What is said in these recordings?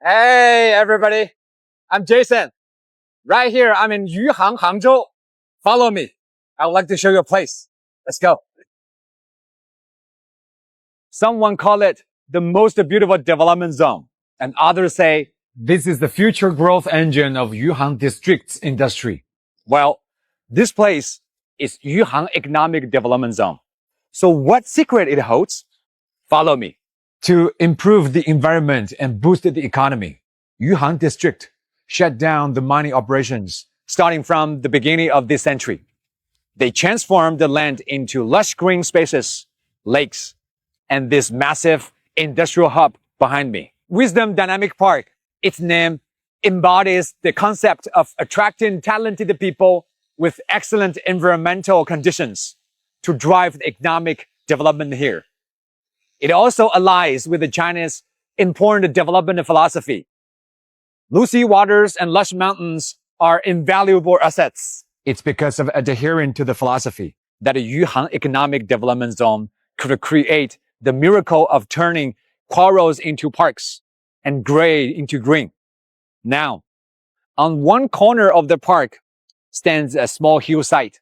Hey, everybody. I'm Jason. Right here, I'm in Yuhang, Hangzhou. Follow me. I would like to show you a place. Let's go. Someone call it the most beautiful development zone, and others say this is the future growth engine of Yuhang district's industry. Well, this place is Yuhang Economic Development Zone. So what secret it holds? Follow me. To improve the environment and boost the economy, Yuhang district shut down the mining operations starting from the beginning of this century. They transformed the land into lush green spaces, lakes, and this massive industrial hub behind me. Wisdom Dynamic Park, its name embodies the concept of attracting talented people with excellent environmental conditions to drive the economic development here. It also aligns with China's important development philosophy. Lucid waters and lush mountains are invaluable assets. It's because of adhering to the philosophy that the Yuhang Economic Development Zone could create the miracle of turning quarrels into parks and gray into green. Now, on one corner of the park stands a small hillside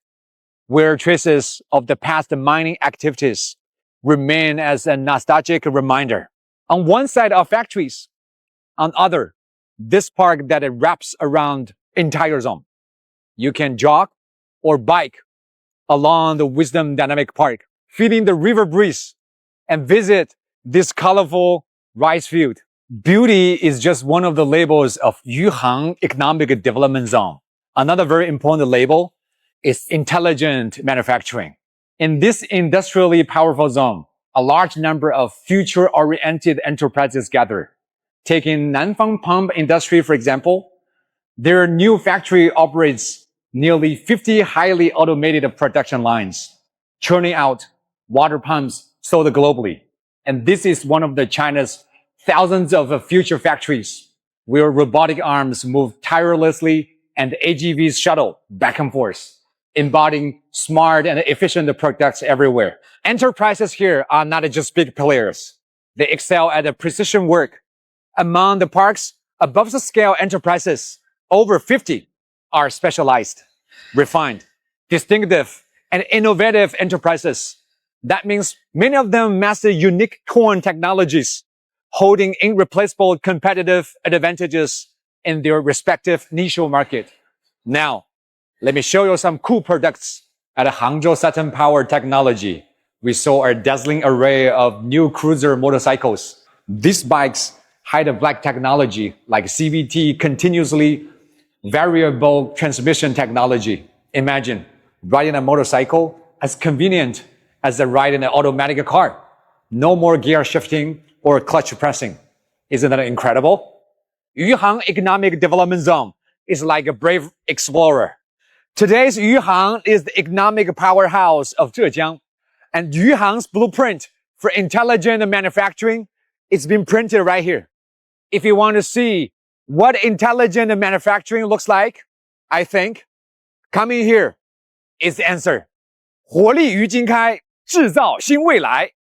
where traces of the past mining activities remain as a nostalgic reminder. On one side are factories, on other, this park that it wraps around entire zone. You can jog or bike along the Wisdom Dynamic Park, feeling the river breeze and visit this colorful rice field. Beauty is just one of the labels of Yuhang Economic Development Zone. Another very important label is intelligent manufacturing. In this industrially powerful zone, a large number of future-oriented enterprises gather. Taking Nanfang Pump Industry, for example, their new factory operates nearly 50 highly automated production lines, churning out water pumps sold globally. And this is one of China's thousands of future factories where robotic arms move tirelessly and AGVs shuttle back and forth, embodying smart and efficient products everywhere. Enterprises here are not just big players. They excel at precision work. Among the park's above-the-scale enterprises, over 50 are specialized, refined, distinctive, and innovative enterprises. That means many of them master unique core technologies, holding irreplaceable competitive advantages in their respective niche market. Now, let me show you some cool products at Hangzhou Saturn Power Technology. We saw a dazzling array of new cruiser motorcycles. These bikes hide a black technology like CVT continuously variable transmission technology. Imagine riding a motorcycle as convenient as a ride in an automatic car. No more gear shifting or clutch pressing. Isn't that incredible? Yuhang Economic Development Zone is like a brave explorer. Today's Yuhang is the economic powerhouse of Zhejiang, and Yuhang's blueprint for intelligent manufacturing is being printed right here. If you want to see what intelligent manufacturing looks like, I think coming here is the answer. 活力于今开，制造新未来。